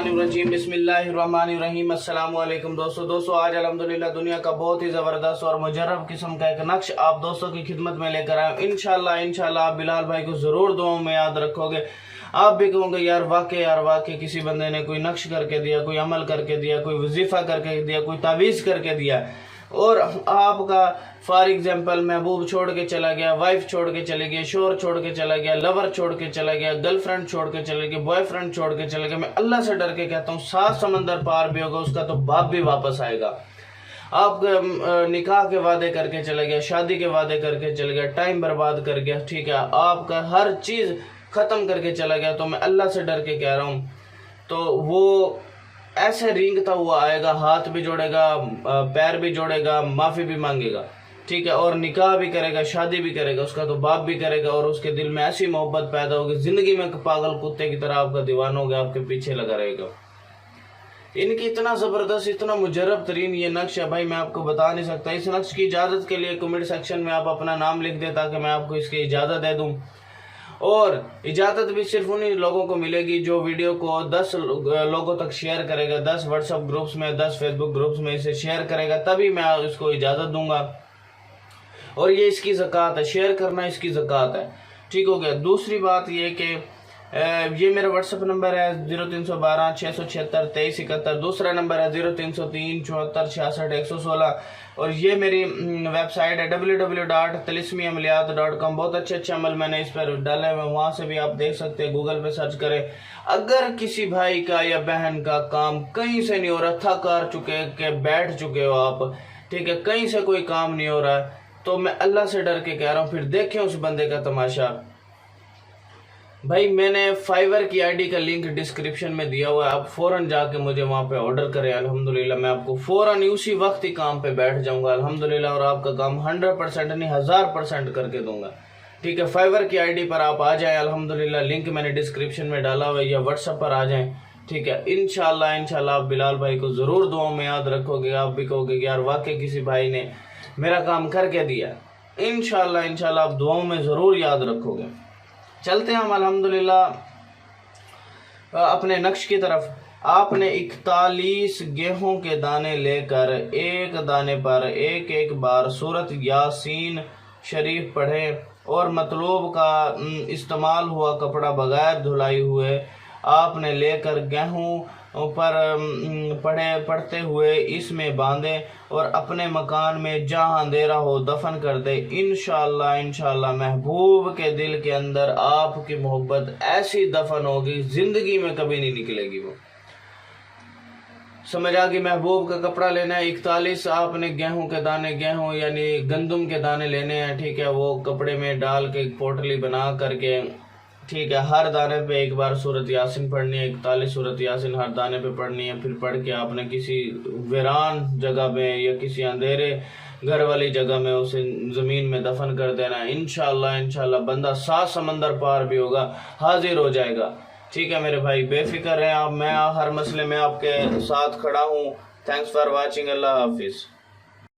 बिस्मिल्लाहिर्रहमानिर्रहीम बिस्मिल्लाहिर्रहमानिर्रहीम अस्सलाम वालेकुम दोस्तों आज अल्हम्दुलिल्लाह दुनिया का बहुत ही ज़बरदस्त और मुजर्रब किस्म का एक नक्श आप दोस्तों की खिदमत में लेकर आया हूँ। इंशाल्लाह आप बिलाल भाई को ज़रूर दुआओं में याद रखोगे। आप भी कहोगे यार वाकई किसी बंदे ने कोई नक्श करके दिया, कोई अमल करके दिया, कोई वजीफ़ा करके दिया, कोई तावीज़ करके दिया और आपका फॉर एग्जाम्पल महबूब छोड़ के चला गया, वाइफ छोड़ के चले गया, शोहर छोड़ के चला गया, लवर छोड़ के चला गया, गर्लफ्रेंड छोड़ के चले गए, बॉयफ्रेंड छोड़ के चले गए। मैं अल्लाह से डर के कहता हूँ 7 समंदर पार भी होगा उसका तो बाप भी वापस आएगा। आप निकाह के वादे करके चले गया, शादी के वादे करके चले गया, टाइम बर्बाद कर गया, ठीक है, आपका हर चीज़ ख़त्म करके चला गया। तो मैं अल्लाह से डर के कह रहा हूँ तो वो ऐसे रेंगता हुआ आएगा, हाथ भी जोड़ेगा, पैर भी जोड़ेगा, माफ़ी भी मांगेगा, ठीक है, और निकाह भी करेगा, शादी भी करेगा, उसका तो बाप भी करेगा और उसके दिल में ऐसी मोहब्बत पैदा होगी, ज़िंदगी में पागल कुत्ते की तरह आपका दीवाना हो गया, आपके पीछे लगा रहेगा। इनकी इतना ज़बरदस्त, इतना मुजर्रब तरीन ये नक्श है भाई, मैं आपको बता नहीं सकता। इस नक्श की इजाज़त के लिए कमेंट सेक्शन में आप अपना नाम लिख दें ताकि मैं आपको इसकी इजाज़त दे दूँ। और इजाज़त भी सिर्फ उन्हीं लोगों को मिलेगी जो वीडियो को 10 लोगों तक शेयर करेगा, 10 व्हाट्सएप ग्रुप्स में, 10 फेसबुक ग्रुप्स में इसे शेयर करेगा, तभी मैं उसको इजाज़त दूंगा। और ये इसकी ज़कात है, शेयर करना इसकी ज़कात है, ठीक हो गया। दूसरी बात ये कि ये मेरा व्हाट्सएप नंबर है 0312 676 2371, दूसरा नंबर है 0303 74 66 116 और ये मेरी वेबसाइट है www.talismiamaliyat.com। बहुत अच्छे अमल मैंने इस पर डाले हुए, वहाँ से भी आप देख सकते हैं, गूगल पे सर्च करें। अगर किसी भाई का या बहन का काम कहीं से नहीं हो रहा, थक हार चुके के बैठ चुके हो आप, ठीक है, कहीं से कोई काम नहीं हो रहा है, तो मैं अल्लाह से डर के कह रहा हूँ फिर देखें उस बंदे का तमाशा। भाई मैंने फाइवर की आईडी का लिंक डिस्क्रिप्शन में दिया हुआ है, आप फौरन जाके मुझे वहाँ पे ऑर्डर करें। अल्हम्दुलिल्लाह मैं आपको फौरन उसी वक्त ही काम पे बैठ जाऊंगा अल्हम्दुलिल्लाह, और आपका काम 100% नहीं 1000% करके दूंगा, ठीक है। फाइवर की आईडी पर आप आ जाएं अल्हम्दुलिल्लाह, लिंक मैंने डिस्क्रिप्शन में डाला हुआ है, या व्हाट्सएप पर आ जाएं, ठीक है। इंशाल्लाह आप बिलाल भाई को ज़रूर दुआओं में याद रखोगे। आप भी कहोगे कि यार वाकई किसी भाई ने मेरा काम करके दिया। इंशाल्लाह आप दुआओं में ज़रूर याद रखोगे। चलते हैं हम अल्हम्दुलिल्लाह अपने नक्श की तरफ। आपने 41 गेहूं के दाने लेकर एक दाने पर एक बार सूरत यासीन शरीफ पढ़े और मतलूब का इस्तेमाल हुआ कपड़ा बगैर धुलाई हुए आपने लेकर गेहूं पर पढ़ते हुए इसमें बांधे और अपने मकान में जहाँ अंधेरा हो दफन कर दे। इंशाल्लाह महबूब के दिल के अंदर आपकी मोहब्बत ऐसी दफन होगी, जिंदगी में कभी नहीं निकलेगी। वो समझ आ गई। महबूब का कपड़ा लेना है, 41 आपने गेहूं के दाने, गेहूं यानी गंदम के दाने लेने हैं, ठीक है, वो कपड़े में डाल के पोटली बना करके, ठीक है, हर दाने पे एक बार सूरत यासीन पढ़नी है, 41 सूरत यासीन हर दाने पे पढ़नी है। फिर पढ़ के आपने किसी वीरान जगह में या किसी अंधेरे घर वाली जगह में उसे ज़मीन में दफन कर देना है। इंशाल्लाह बंदा 7 समंदर पार भी होगा, हाजिर हो जाएगा, ठीक है मेरे भाई, बेफिक्र हैं आप, मैं हर मसले में आपके साथ खड़ा हूँ। थैंक्स फॉर वॉचिंग, अल्लाह हाफिज़।